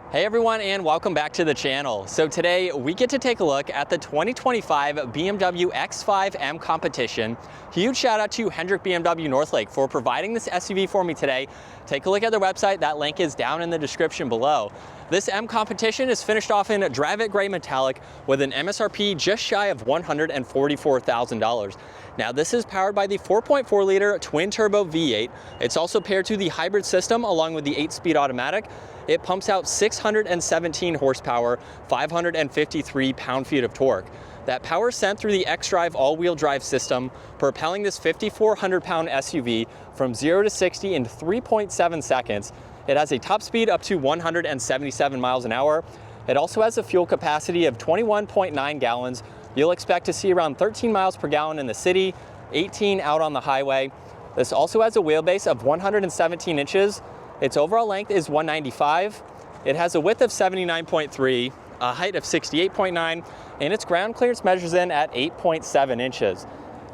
Hey everyone, and welcome back to the channel. So today we get to take a look at the 2025 BMW X5M Competition. Huge shout out to Hendrick BMW Northlake for providing this SUV for me today. Take a look at their website. That link is down in the description below. This M Competition is finished off in Drive It Gray Metallic with an MSRP just shy of $144,000. Now this is powered by the 4.4 liter twin turbo V8. It's also paired to the hybrid system along with the 8-speed automatic. It pumps out 617 horsepower, 553 pound-feet of torque. That power is sent through the xDrive all-wheel drive system, propelling this 5,400-pound SUV from 0 to 60 in 3.7 seconds. It has a top speed up to 177 miles an hour. It also has a fuel capacity of 21.9 gallons. You'll expect to see around 13 miles per gallon in the city, 18 out on the highway. This also has a wheelbase of 117 inches. Its overall length is 195. It has a width of 79.3, a height of 68.9, and its ground clearance measures in at 8.7 inches.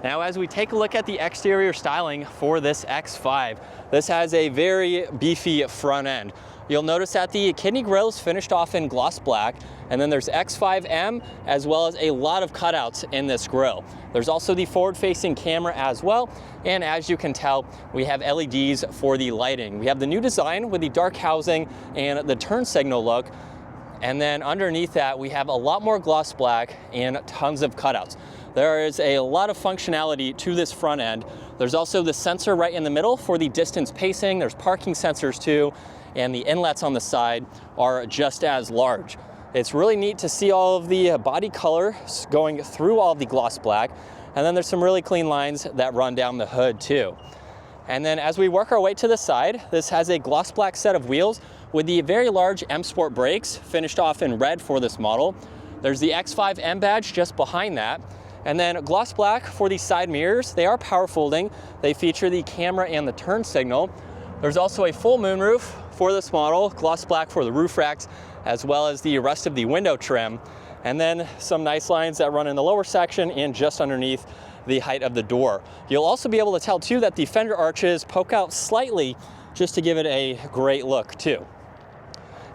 Now, as we take a look at the exterior styling for this X5, this has a very beefy front end. You'll notice that the kidney grille is finished off in gloss black, and then there's X5M as well as a lot of cutouts in this grille. There's also the forward-facing camera as well, and as you can tell, we have LEDs for the lighting. We have the new design with the dark housing and the turn signal look, and then underneath that we have a lot more gloss black and tons of cutouts. There is a lot of functionality to this front end. There's also the sensor right in the middle for the distance pacing. There's parking sensors too, and the inlets on the side are just as large. It's really neat to see all of the body color going through all of the gloss black, and then there's some really clean lines that run down the hood too. And then as we work our way to the side, this has a gloss black set of wheels with the very large M Sport brakes finished off in red for this model. There's the X5M badge just behind that. And then gloss black for the side mirrors. They are power folding. They feature the camera and the turn signal. There's also a full moonroof for this model, gloss black for the roof racks, as well as the rest of the window trim. And then some nice lines that run in the lower section and just underneath the height of the door. You'll also be able to tell too that the fender arches poke out slightly just to give it a great look too.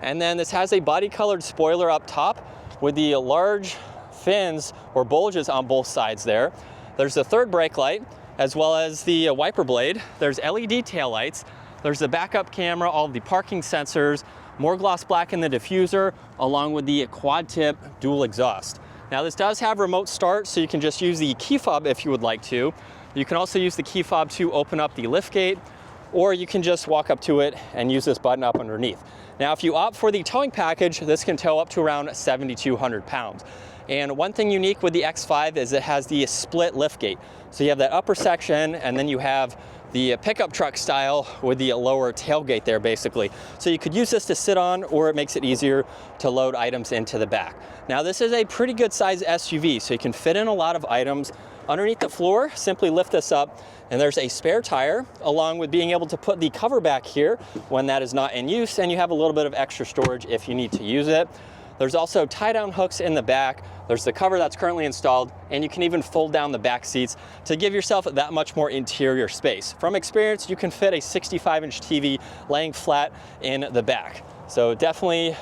And then this has a body colored spoiler up top with the large fins or bulges on both sides there. There's the third brake light as well as the wiper blade. There's LED taillights. There's the backup camera, all of the parking sensors, more gloss black in the diffuser, along with the quad tip dual exhaust. Now this does have remote start, so you can just use the key fob if you would like to. You can also use the key fob to open up the liftgate, or you can just walk up to it and use this button up underneath. Now if you opt for the towing package, this can tow up to around 7,200 pounds. And one thing unique with the X5 is it has the split liftgate. So you have that upper section, and then you have the pickup truck style with the lower tailgate there basically. So you could use this to sit on, or it makes it easier to load items into the back. Now this is a pretty good size SUV, so you can fit in a lot of items. Underneath the floor, simply lift this up, and there's a spare tire, along with being able to put the cover back here when that is not in use, and you have a little bit of extra storage if you need to use it. There's also tie-down hooks in the back. There's the cover that's currently installed, and you can even fold down the back seats to give yourself that much more interior space. From experience, you can fit a 65-inch TV laying flat in the back. So definitely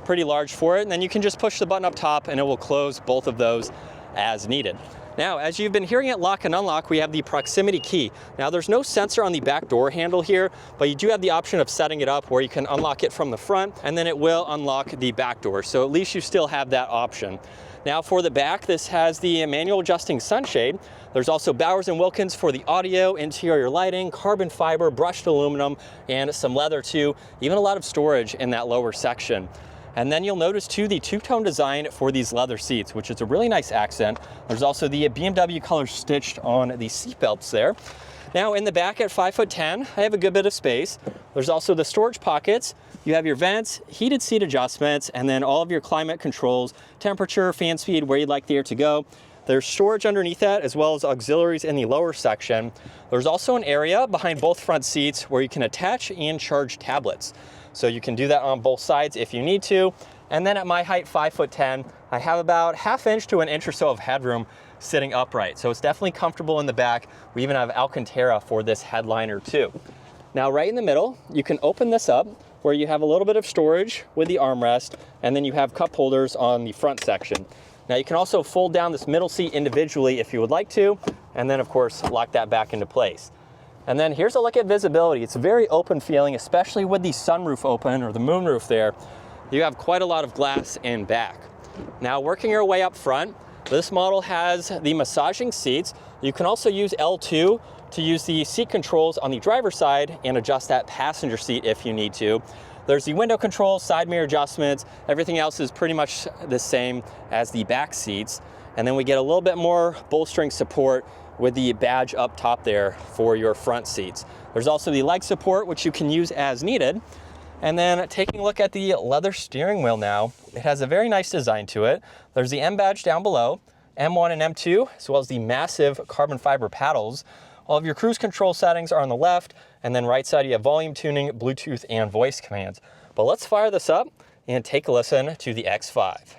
pretty large for it. And then you can just push the button up top and it will close both of those as needed. Now, as you've been hearing it lock and unlock, we have the proximity key. Now, there's no sensor on the back door handle here, but you do have the option of setting it up where you can unlock it from the front, and then it will unlock the back door. So at least you still have that option. Now for the back, this has the manual adjusting sunshade. There's also Bowers & Wilkins for the audio, interior lighting, carbon fiber, brushed aluminum, and some leather too, even a lot of storage in that lower section. And then you'll notice too the two-tone design for these leather seats, which is a really nice accent. There's also the BMW colors stitched on the seat belts there. Now in the back at 5'10", I have a good bit of space. There's also the storage pockets. You have your vents, heated seat adjustments, and then all of your climate controls, temperature, fan speed, where you'd like the air to go. There's storage underneath that, as well as auxiliaries in the lower section. There's also an area behind both front seats where you can attach and charge tablets. So you can do that on both sides if you need to. And then at my height, 5'10", I have about ½ inch to an inch or so of headroom sitting upright. So it's definitely comfortable in the back. We even have Alcantara for this headliner too. Now right in the middle, you can open this up. where you have a little bit of storage with the armrest, and then you have cup holders on the front section. Now you can also fold down this middle seat individually if you would like to, and then of course lock that back into place. And then here's a look at visibility. It's a very open feeling, especially with the sunroof open or the moonroof there. You have quite a lot of glass in back. Now working your way up front, this model has the massaging seats. You can also use L2 to use the seat controls on the driver's side and adjust that passenger seat if you need to. There's the window controls, side mirror adjustments. Everything else is pretty much the same as the back seats. And then we get a little bit more bolstering support with the badge up top there for your front seats. There's also the leg support, which you can use as needed. And then taking a look at the leather steering wheel now, it has a very nice design to it. There's the M badge down below, M1 and M2, as well as the massive carbon fiber paddles. All of your cruise control settings are on the left, and then right side you have volume tuning, Bluetooth, and voice commands. But let's fire this up and take a listen to the X5.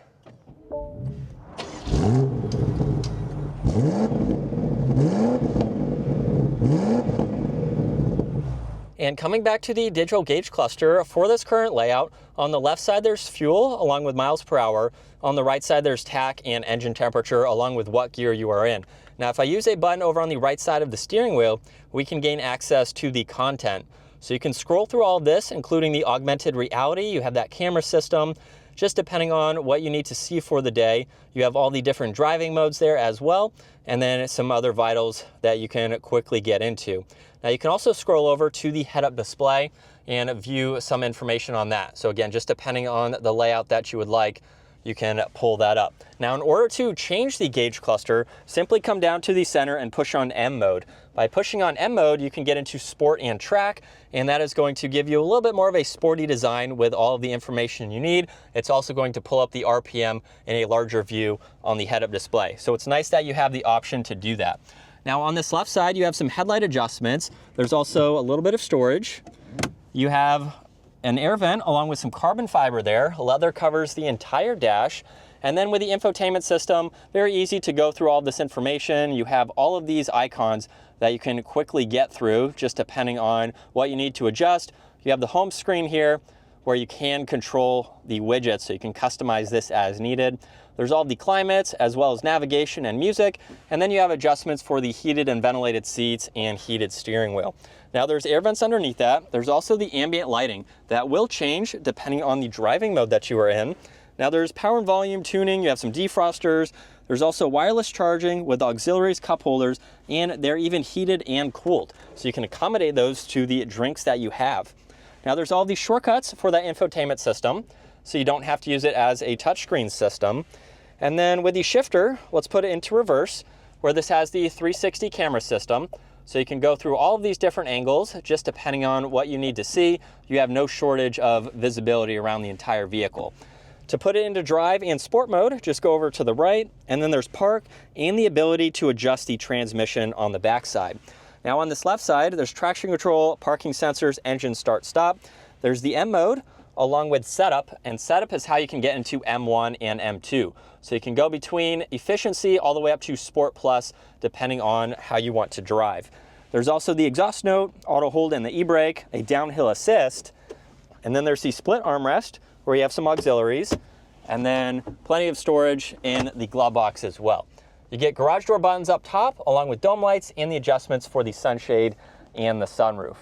And coming back to the digital gauge cluster, for this current layout, on the left side there's fuel along with miles per hour. On the right side there's tach and engine temperature along with what gear you are in. Now if I use a button over on the right side of the steering wheel, we can gain access to the content. So you can scroll through all of this, including the augmented reality. You have that camera system, just depending on what you need to see for the day. You have all the different driving modes there as well, and then some other vitals that you can quickly get into. Now you can also scroll over to the head-up display and view some information on that. So again, just depending on the layout that you would like, you can pull that up. Now in order to change the gauge cluster, simply come down to the center and push on M mode. By pushing on M mode, you can get into sport and track, and that is going to give you a little bit more of a sporty design with all of the information you need. It's also going to pull up the RPM in a larger view on the head-up display. So it's nice that you have the option to do that. Now on this left side, you have some headlight adjustments. There's also a little bit of storage. You have an air vent along with some carbon fiber there. Leather covers the entire dash. And then with the infotainment system, very easy to go through all this information. You have all of these icons that you can quickly get through, just depending on what you need to adjust. You have the home screen here where you can control the widgets, so you can customize this as needed. There's all the climates as well as navigation and music, and then you have adjustments for the heated and ventilated seats and heated steering wheel. Now there's air vents underneath that. There's also the ambient lighting that will change depending on the driving mode that you are in. Now there's power and volume tuning, you have some defrosters, there's also wireless charging with auxiliaries, cup holders, and they're even heated and cooled. So you can accommodate those to the drinks that you have. Now there's all these shortcuts for that infotainment system, so you don't have to use it as a touchscreen system. And then with the shifter, let's put it into reverse, where this has the 360 camera system. So you can go through all of these different angles, just depending on what you need to see. You have no shortage of visibility around the entire vehicle. To put it into drive and sport mode, just go over to the right, and then there's park and the ability to adjust the transmission on the back side. Now on this left side, there's traction control, parking sensors, engine start stop. There's the M mode along with setup, and setup is how you can get into M1 and M2. So you can go between efficiency all the way up to Sport Plus, depending on how you want to drive. There's also the exhaust note, auto hold and the e-brake, a downhill assist, and then there's the split armrest where you have some auxiliaries, and then plenty of storage in the glove box as well. You get garage door buttons up top along with dome lights and the adjustments for the sunshade and the sunroof.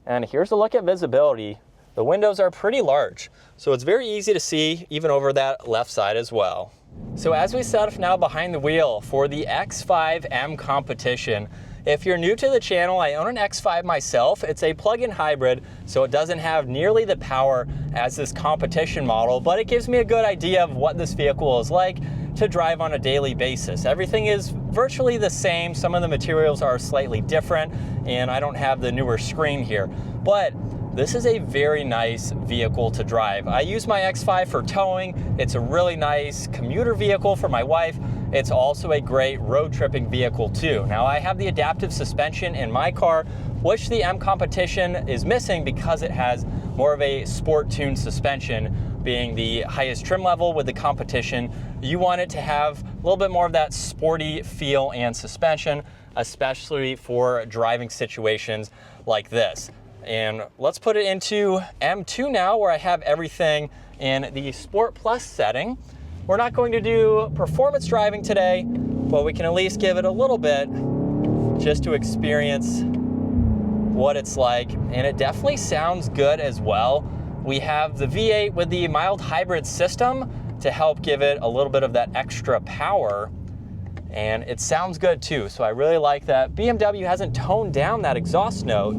And here's a look at visibility. The windows are pretty large, so it's very easy to see even over that left side as well. So as we set up now behind the wheel for the X5M Competition, if you're new to the channel, I own an X5 myself. It's a plug-in hybrid, so it doesn't have nearly the power as this competition model, but it gives me a good idea of what this vehicle is like to drive on a daily basis. Everything is virtually the same. Some of the materials are slightly different, and I don't have the newer screen here, but this is a very nice vehicle to drive. I use my X5 for towing. It's a really nice commuter vehicle for my wife. It's also a great road tripping vehicle too. Now I have the adaptive suspension in my car, which the M Competition is missing because it has more of a sport tuned suspension, being the highest trim level with the Competition. You want it to have a little bit more of that sporty feel and suspension, especially for driving situations like this. And let's put it into M2 now, where I have everything in the Sport Plus setting. We're not going to do performance driving today, but we can at least give it a little bit just to experience what it's like. And it definitely sounds good as well. We have the V8 with the mild hybrid system to help give it a little bit of that extra power. And it sounds good too. So I really like that BMW hasn't toned down that exhaust note.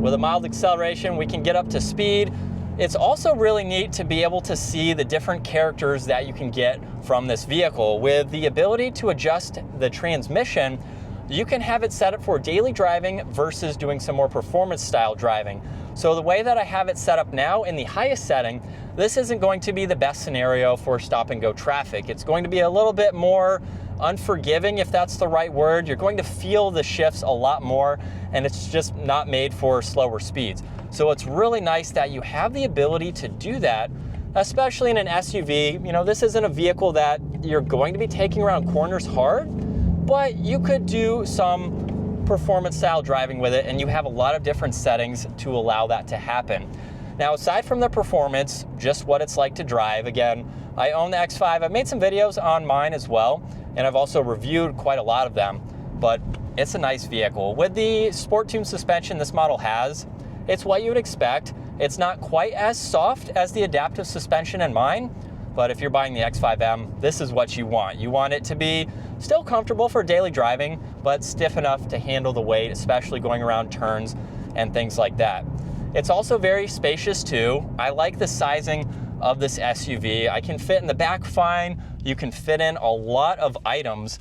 With a mild acceleration, we can get up to speed. It's also really neat to be able to see the different characters that you can get from this vehicle. With the ability to adjust the transmission, you can have it set up for daily driving versus doing some more performance style driving. So the way that I have it set up now in the highest setting, this isn't going to be the best scenario for stop and go traffic. It's going to be a little bit more unforgiving, if that's the right word. You're going to feel the shifts a lot more, and it's just not made for slower speeds. So it's really nice that you have the ability to do that, especially in an SUV. You know, this isn't a vehicle that you're going to be taking around corners hard, but you could do some performance style driving with it, and you have a lot of different settings to allow that to happen. Now, aside from the performance, just what it's like to drive, again, I own the X5. I've made some videos on mine as well, and I've also reviewed quite a lot of them, but it's a nice vehicle. With the Sport Tune suspension this model has, it's what you would expect. It's not quite as soft as the adaptive suspension in mine, but if you're buying the X5M, this is what you want. You want it to be still comfortable for daily driving, but stiff enough to handle the weight, especially going around turns and things like that. It's also very spacious too. I like the sizing of this SUV. I can fit in the back fine. You can fit in a lot of items,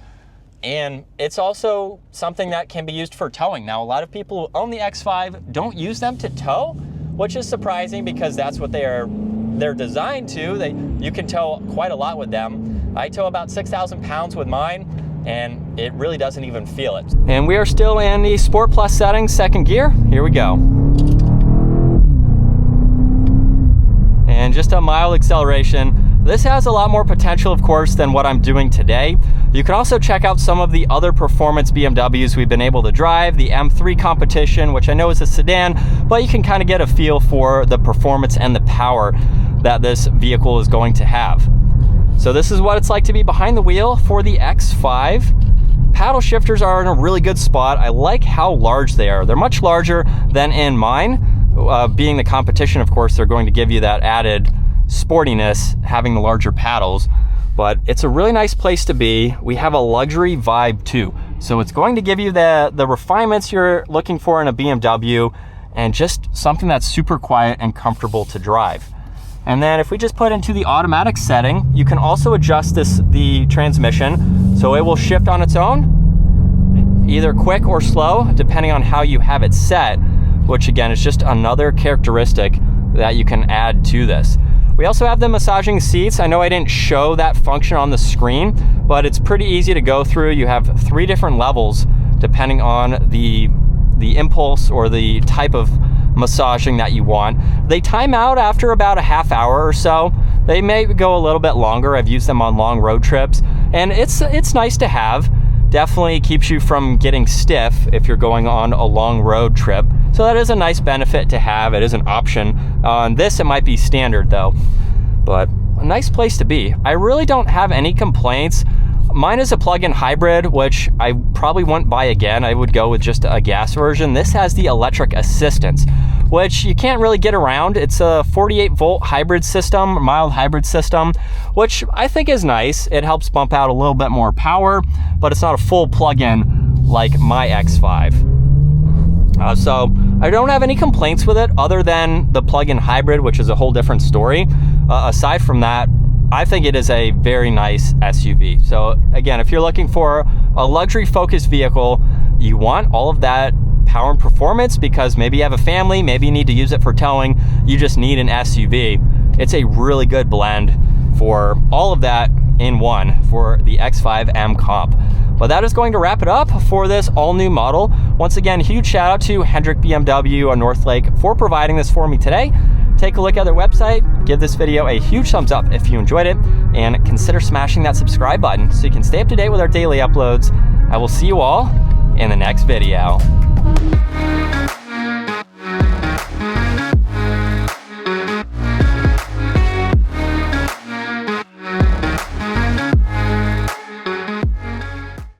and it's also something that can be used for towing. Now, a lot of people who own the X5 don't use them to tow, which is surprising because that's what they're designed to. You can tow quite a lot with them. I tow about 6,000 pounds with mine, and it really doesn't even feel it. And we are still in the Sport Plus settings, second gear. Here we go. And just a mild acceleration. This has a lot more potential, of course, than what I'm doing today. You can also check out some of the other performance BMWs we've been able to drive, the M3 Competition, which I know is a sedan, but you can kind of get a feel for the performance and the power that this vehicle is going to have. So this is what it's like to be behind the wheel for the X5. Paddle shifters are in a really good spot. I like how large they are. They're much larger than in mine. Being the Competition, of course, they're going to give you that added sportiness, having the larger paddles, but it's a really nice place to be. We have a luxury vibe too. So it's going to give you the refinements you're looking for in a BMW, and just something that's super quiet and comfortable to drive. And then if we just put into the automatic setting, you can also adjust the transmission, so it will shift on its own, either quick or slow, depending on how you have it set, which again is just another characteristic that you can add to this. We also have the massaging seats. I know I didn't show that function on the screen, but it's pretty easy to go through. You have 3 different levels depending on the impulse or the type of massaging that you want. They time out after about a half hour or so. They may go a little bit longer. I've used them on long road trips, and it's nice to have. Definitely keeps you from getting stiff if you're going on a long road trip. So that is a nice benefit to have. It is an option. On this, it might be standard though, but a nice place to be. I really don't have any complaints. Mine is a plug-in hybrid, which I probably wouldn't buy again. I would go with just a gas version. This has the electric assistance, which you can't really get around. It's a 48-volt hybrid system, mild hybrid system, which I think is nice. It helps bump out a little bit more power, but it's not a full plug-in like my X5. So I don't have any complaints with it other than the plug-in hybrid, which is a whole different story. Aside from that, I think it is a very nice SUV. So again, if you're looking for a luxury focused vehicle, you want all of that power and performance because maybe you have a family, maybe you need to use it for towing, you just need an SUV. It's a really good blend for all of that in one for the X5M Comp. But that is going to wrap it up for this all new model. Once again, huge shout out to Hendrick BMW on Northlake for providing this for me today. Take a look at their website, give this video a huge thumbs up if you enjoyed it, and consider smashing that subscribe button so you can stay up to date with our daily uploads. I will see you all in the next video.